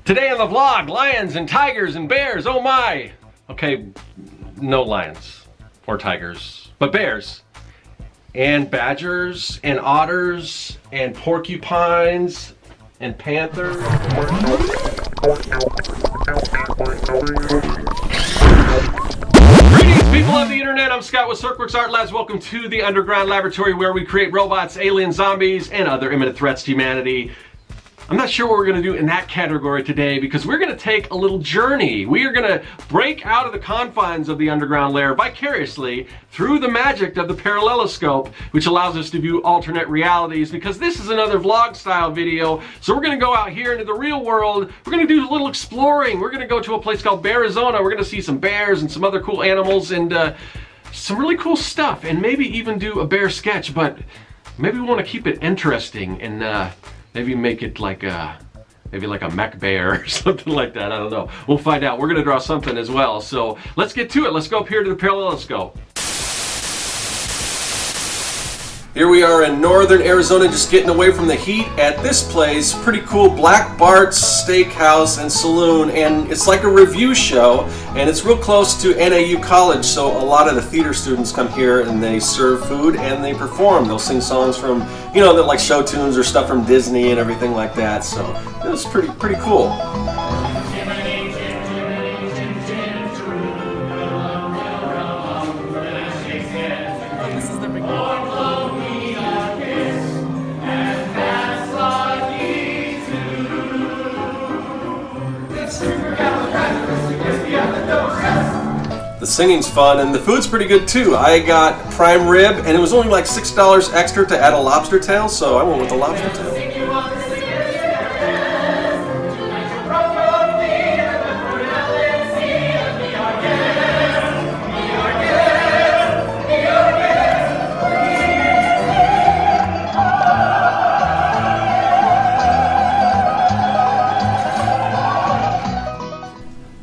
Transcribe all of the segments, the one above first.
Today on the vlog, lions and tigers and bears, oh my! Okay, no lions or tigers, but bears. And badgers and otters and porcupines and panthers. Greetings, people of the internet. I'm Scott with Serkworks Art Labs. Welcome to the underground laboratory where we create robots, aliens, zombies, and other imminent threats to humanity. I'm not sure what we're going to do in that category today because we're going to take a little journey. We are going to break out of the confines of the underground lair vicariously through the magic of the paralleloscope, which allows us to view alternate realities, because this is another vlog style video. So we're going to go out here into the real world. We're going to do a little exploring. We're going to go to a place called Bearizona. We're going to see some bears and some other cool animals and some really cool stuff, and maybe even do a bear sketch, but maybe we want to keep it interesting and maybe make it like a Mecha-Bear or something like that. I don't know. We'll find out. We're going to draw something as well. So let's get to it. Let's go up here to the paralleloscope. Here we are in northern Arizona, just getting away from the heat at this place. Pretty cool, Black Bart's Steakhouse and Saloon, and it's like a review show, and it's real close to NAU College, so a lot of the theater students come here and they serve food and they perform. They'll sing songs from, you know, like show tunes or stuff from Disney and everything like that, so it was pretty cool. The singing's fun, and the food's pretty good too. I got prime rib, and it was only like $6 extra to add a lobster tail, so I went with the lobster tail.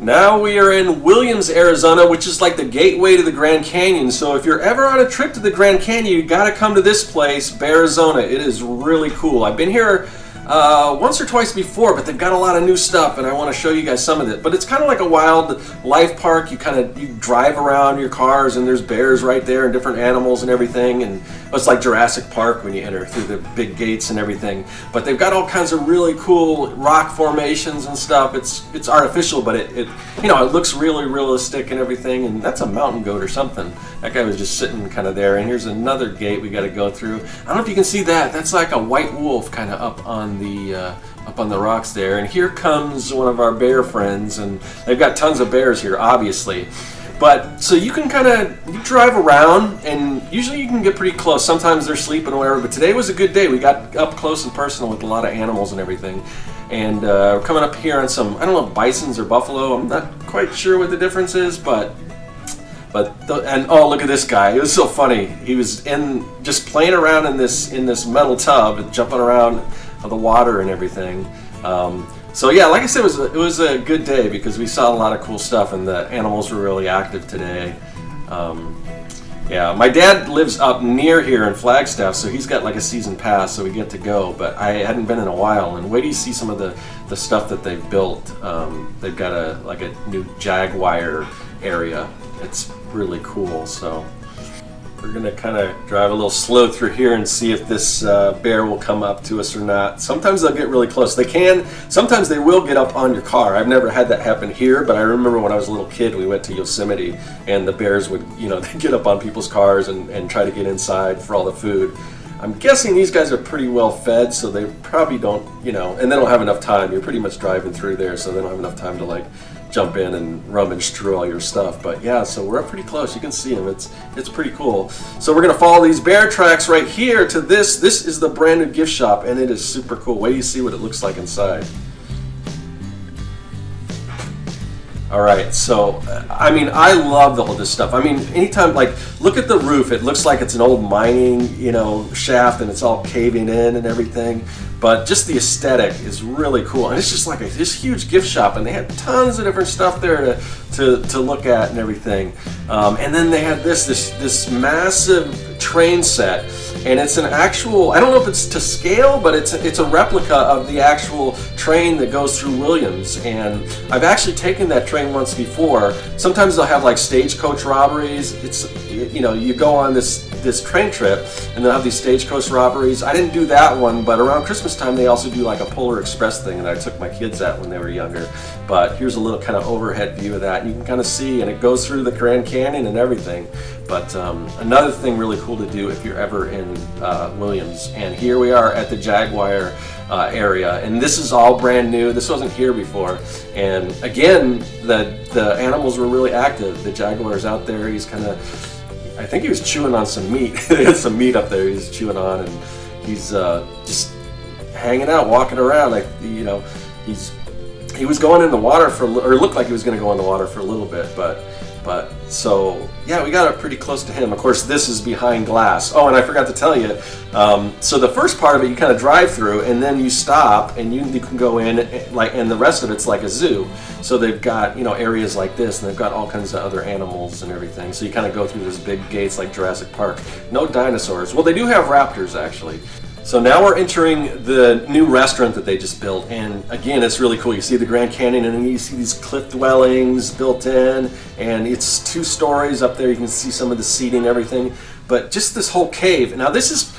Now we are in Williams, Arizona, which is like the gateway to the Grand Canyon. So if you're ever on a trip to the Grand Canyon, you gotta come to this place, Bearizona. It is really cool. I've been here once or twice before, but they've got a lot of new stuff, and I want to show you guys some of it. But it's kind of like a wildlife park. You drive around your cars, and there's bears right there, and different animals and everything. And it's like Jurassic Park when you enter through the big gates and everything. But they've got all kinds of really cool rock formations and stuff. It's artificial, but it looks really realistic and everything. And that's a mountain goat or something. That guy was just sitting kind of there. And here's another gate we got to go through. I don't know if you can see that. That's like a white wolf kind of up on the rocks there. And here comes one of our bear friends, and they've got tons of bears here, obviously. But so you can you drive around, and usually you can get pretty close. Sometimes they're sleeping or whatever, but today was a good day. We got up close and personal with a lot of animals and everything. And we're coming up here on some, I don't know if bisons or buffalo. I'm not quite sure what the difference is, but oh, look at this guy. It was so funny. He was just playing around in this metal tub and jumping around the water and everything. So yeah, like I said, it was a good day because we saw a lot of cool stuff, and the animals were really active today. Yeah, my dad lives up near here in Flagstaff, so he's got like a season pass, so we get to go. But I hadn't been in a while, and wait till you see some of the stuff that they've built. They've got a new jaguar area. It's really cool. So we're gonna kind of drive a little slow through here and see if this bear will come up to us or not. Sometimes they'll get really close. They can. Sometimes they will get up on your car. I've never had that happen here, but I remember when I was a little kid, we went to Yosemite, and the bears would, they'd get up on people's cars and try to get inside for all the food. I'm guessing these guys are pretty well fed, so they probably don't, and they don't have enough time. You're pretty much driving through there, so they don't have enough time to like jump in and rummage through all your stuff. But yeah, so we're up pretty close. You can see them. It's pretty cool. So we're gonna follow these bear tracks right here to this. This is the brand new gift shop, and it is super cool. Wait till you see what it looks like inside. All right, so I mean, I love all this stuff. I mean, anytime, like, look at the roof. It looks like it's an old mining, shaft, and it's all caving in and everything. But just the aesthetic is really cool, and it's just like this huge gift shop, and they had tons of different stuff there to look at and everything. And then they had this massive train set, and it's an actual, I don't know if it's to scale, but it's a replica of the actual train that goes through Williams. And I've actually taken that train once before. Sometimes they'll have like stagecoach robberies. It's, you know, you go on this train trip and they'll have these stagecoach robberies. I didn't do that one, but around Christmas time they also do like a Polar Express thing that I took my kids at when they were younger. But here's a little kind of overhead view of that, and you can kind of see, and it goes through the Grand Canyon and everything. But another thing really cool to do if you're ever in Williams. And here we are at the Jaguar area, and this is all brand new. This wasn't here before. And again, the animals were really active. The Jaguar's out there. He's kind of, I think he was chewing on some meat. They had some meat up there he's chewing on, and he's just hanging out, walking around. Like, you know, he was going in the water for, or it looked like he was going to go in the water for a little bit, but so yeah, we got up pretty close to him. Of course, this is behind glass. Oh, and I forgot to tell you, so the first part of it you kind of drive through, and then you stop, and you can go in, like, and the rest of it's like a zoo. So they've got, you know, areas like this, and they've got all kinds of other animals and everything. So you kind of go through these big gates like Jurassic Park. No dinosaurs. Well, they do have raptors actually. So now we're entering the new restaurant that they just built, and again, it's really cool. You see the Grand Canyon, and then you see these cliff dwellings built in, and it's 2 stories up there. You can see some of the seating and everything, but just this whole cave. Now this,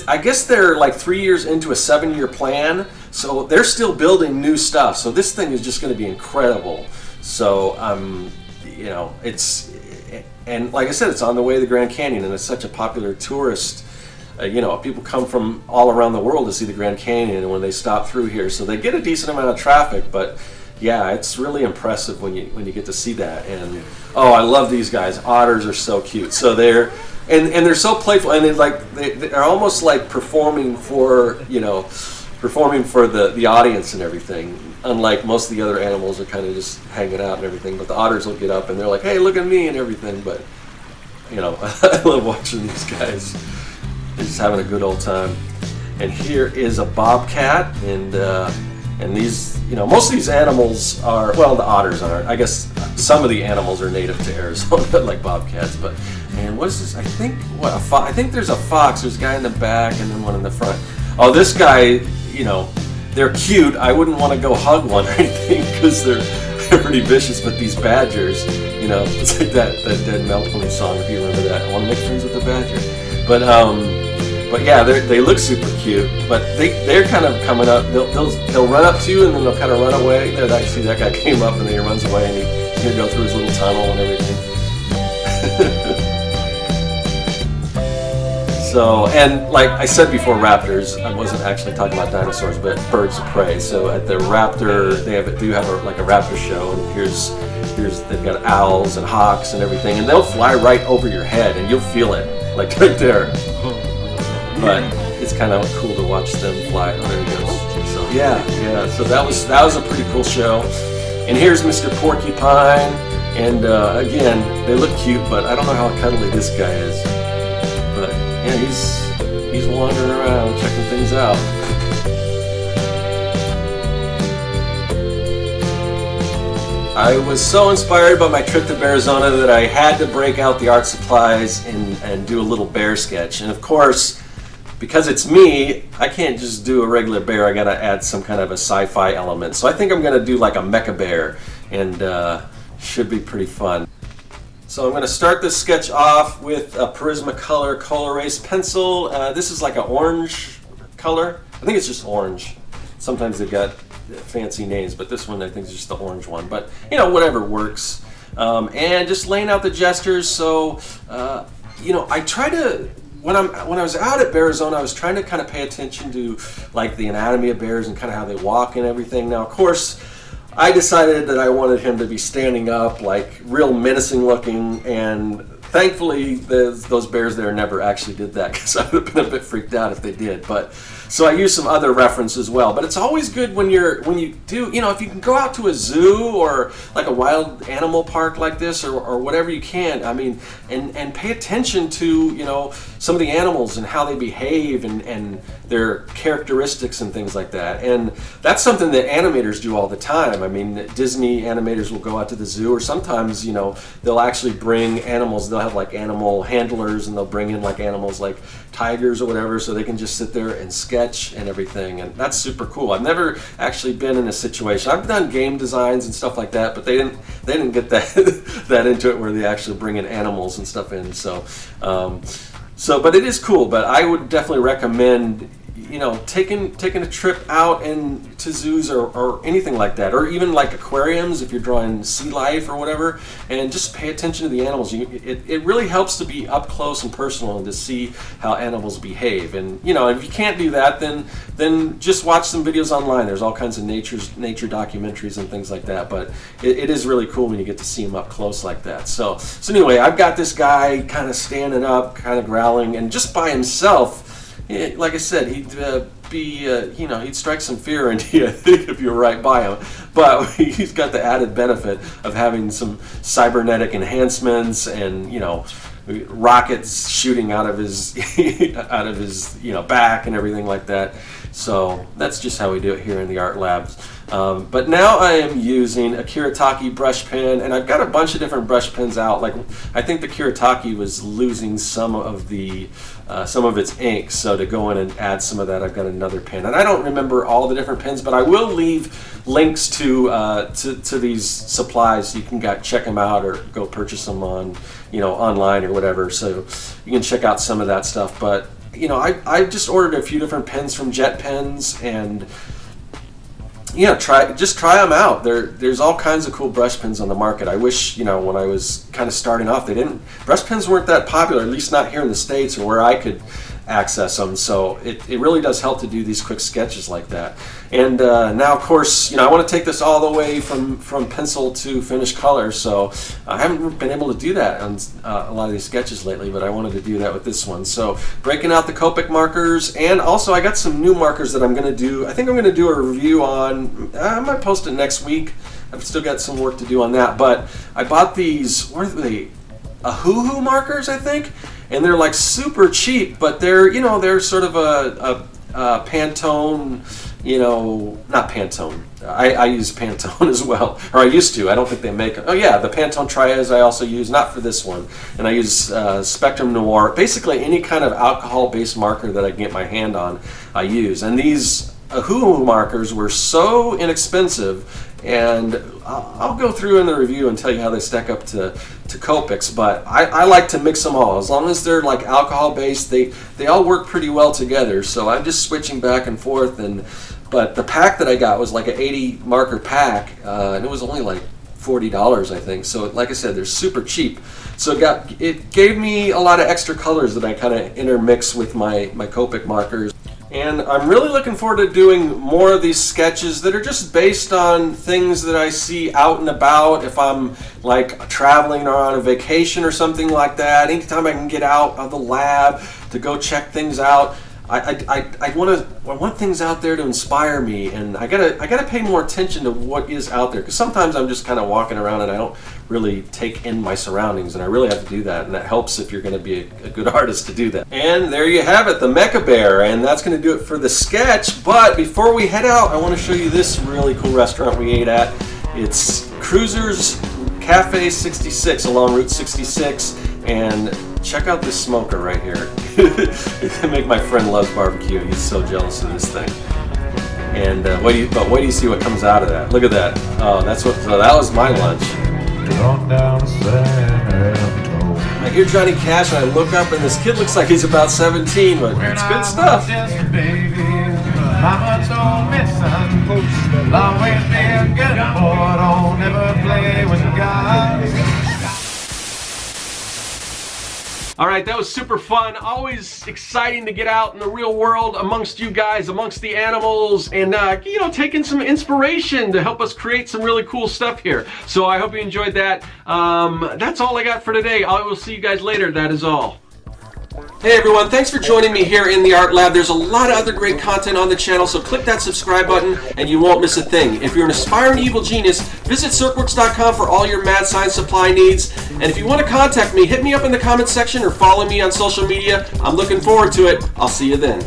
I guess they're like 3 years into a 7-year plan, so they're still building new stuff. So this thing is just going to be incredible. So you know, and like I said, it's on the way to the Grand Canyon, and it's such a popular tourist. You know, people come from all around the world to see the Grand Canyon when they stop through here, so they get a decent amount of traffic. But yeah, it's really impressive when you get to see that. And oh, I love these guys. Otters are so cute. So they're they're so playful, and they're almost like performing for, you know, performing for the audience and everything. Unlike most of the other animals are kind of just hanging out and everything, but the otters will get up and they're like, "Hey, look at me," and everything. But you know, I love watching these guys. They're just having a good old time. And here is a bobcat, and these, you know, most of these animals are, well, the otters aren't. I guess some of the animals are native to Arizona, like bobcats. But man, what is this? I think I think there's a fox. There's a guy in the back and then one in the front. Oh, this guy, you know, they're cute. I wouldn't want to go hug one or anything because they're pretty vicious. But these badgers, you know, it's like that Dead Malcolm song, if you remember that. I want to make friends with the badger. But yeah, they look super cute. But they're kind of coming up. They'll run up to you and then they'll kind of run away. There, actually, that guy came up and then he runs away, and he's gonna go through his little tunnel and everything. So, and like I said before, raptors. I wasn't actually talking about dinosaurs, but birds of prey. So at the raptor, they do have a raptor show, and here's they've got owls and hawks and everything, and they'll fly right over your head, and you'll feel it, like right there. But it's kind of cool to watch them fly. Oh, there he goes. So yeah. So that was a pretty cool show. And here's Mr. Porcupine, and again, they look cute, but I don't know how cuddly this guy is. But yeah, he's wandering around checking things out. I was so inspired by my trip to Bearizona that I had to break out the art supplies and do a little bear sketch. And of course, because it's me, I can't just do a regular bear. I gotta add some kind of a sci-fi element. So I think I'm gonna do like a Mecha-Bear, and should be pretty fun. So I'm going to start this sketch off with a Prismacolor Color-Erase pencil. This is like an orange color. I think it's just orange. Sometimes they've got fancy names, but this one I think is just the orange one. But you know, whatever works. And just laying out the gestures. So you know, I try to, when I was out at Bearizona, I was trying to kind of pay attention to like the anatomy of bears and kind of how they walk and everything. Now, of course, I decided that I wanted him to be standing up, like real menacing looking, and thankfully those bears there never actually did that, because I would have been a bit freaked out if they did. But So I use some other reference as well. But it's always good when you do, you know, if you can go out to a zoo or like a wild animal park like this, or whatever you can, I mean, and pay attention to, you know, some of the animals and how they behave and their characteristics and things like that. And that's something that animators do all the time. I mean, Disney animators will go out to the zoo, or sometimes, you know, they'll actually bring animals. They'll have like animal handlers, and they'll bring in like animals like tigers or whatever, so they can just sit there and sketch and everything. And that's super cool. I've never actually been in a situation. I've done game designs and stuff like that, but they didn't get that that into it where they actually bring in animals and stuff in. So but it is cool. But I would definitely recommend, you know, taking a trip out and to zoos or anything like that, or even like aquariums if you're drawing sea life or whatever, and just pay attention to the animals. It really helps to be up close and personal and to see how animals behave. And, you know, if you can't do that, then just watch some videos online. There's all kinds of nature documentaries and things like that. But it is really cool when you get to see them up close like that. So anyway, I've got this guy kind of standing up, kind of growling, and just by himself, like I said, he'd you know, he'd strike some fear into you, I think, if you were right by him. But he's got the added benefit of having some cybernetic enhancements and, you know, rockets shooting out of his you know, back and everything like that. So that's just how we do it here in the art labs. But now I am using a Kiritake brush pen, and I've got a bunch of different brush pens out. Like, I think the Kiritake was losing some of its ink, so to go in and add some of that, I've got another pen. And I don't remember all the different pens, but I will leave links to these supplies. You can check them out or go purchase them on, you know, online or whatever. So you can check out some of that stuff. But, you know, I just ordered a few different pens from Jet Pens, and yeah, just try them out. There's all kinds of cool brush pens on the market. I wish, you know, when I was kind of starting off, brush pens weren't that popular, at least not here in the States or where I could access them. So it really does help to do these quick sketches like that. And now, of course, you know, I want to take this all the way from pencil to finished color. So I haven't been able to do that on a lot of these sketches lately, but I wanted to do that with this one. So breaking out the Copic markers, and also I got some new markers that I'm going to do. I think I'm going to do a review on. I might post it next week. I've still got some work to do on that. But I bought these. What are they? Hoo markers, I think. And they're like super cheap, but they're, you know, they're sort of a Pantone, you know, not Pantone. I use Pantone as well, or I used to. I don't think they make it. Oh yeah, the Pantone Trias I also use, not for this one. And I use Spectrum Noir. Basically any kind of alcohol-based marker that I can get my hand on, I use. And these Hoo markers were so inexpensive, and I'll go through in the review and tell you how they stack up to Copics, but I like to mix them all. As long as they're like alcohol based, they all work pretty well together. So I'm just switching back and forth. But the pack that I got was like an 80 marker pack, and it was only like $40, I think. So like I said, they're super cheap. So it gave me a lot of extra colors that I kind of intermix with my Copic markers. And I'm really looking forward to doing more of these sketches that are just based on things that I see out and about. If I'm like traveling or on a vacation or something like that, anytime I can get out of the lab to go check things out, I want things out there to inspire me, and I gotta pay more attention to what is out there, because sometimes I'm just kind of walking around and I don't really take in my surroundings, and I really have to do that, and that helps if you're going to be a good artist to do that. And there you have it, the Mecha-Bear, and that's going to do it for the sketch. But before we head out, I want to show you this really cool restaurant we ate at. It's Cruiser's Cafe 66 along Route 66, and check out this smoker right here. Make my friend loves barbecue. He's so jealous of this thing. And wait do you see what comes out of that? Look at that. Oh, so that was my lunch. I hear Johnny Cash and I look up and this kid looks like he's about 17, but it's good stuff. Mama told me, son, you'll always be a good boy, don't ever play with God. All right, that was super fun. Always exciting to get out in the real world amongst you guys, amongst the animals, and you know, taking some inspiration to help us create some really cool stuff here. So I hope you enjoyed that. That's all I got for today. I will see you guys later. That is all. Hey everyone, thanks for joining me here in the Art Lab. There's a lot of other great content on the channel, so click that subscribe button and you won't miss a thing. If you're an aspiring evil genius, visit Serkworks.com for all your mad science supply needs. And if you want to contact me, hit me up in the comments section or follow me on social media. I'm looking forward to it. I'll see you then.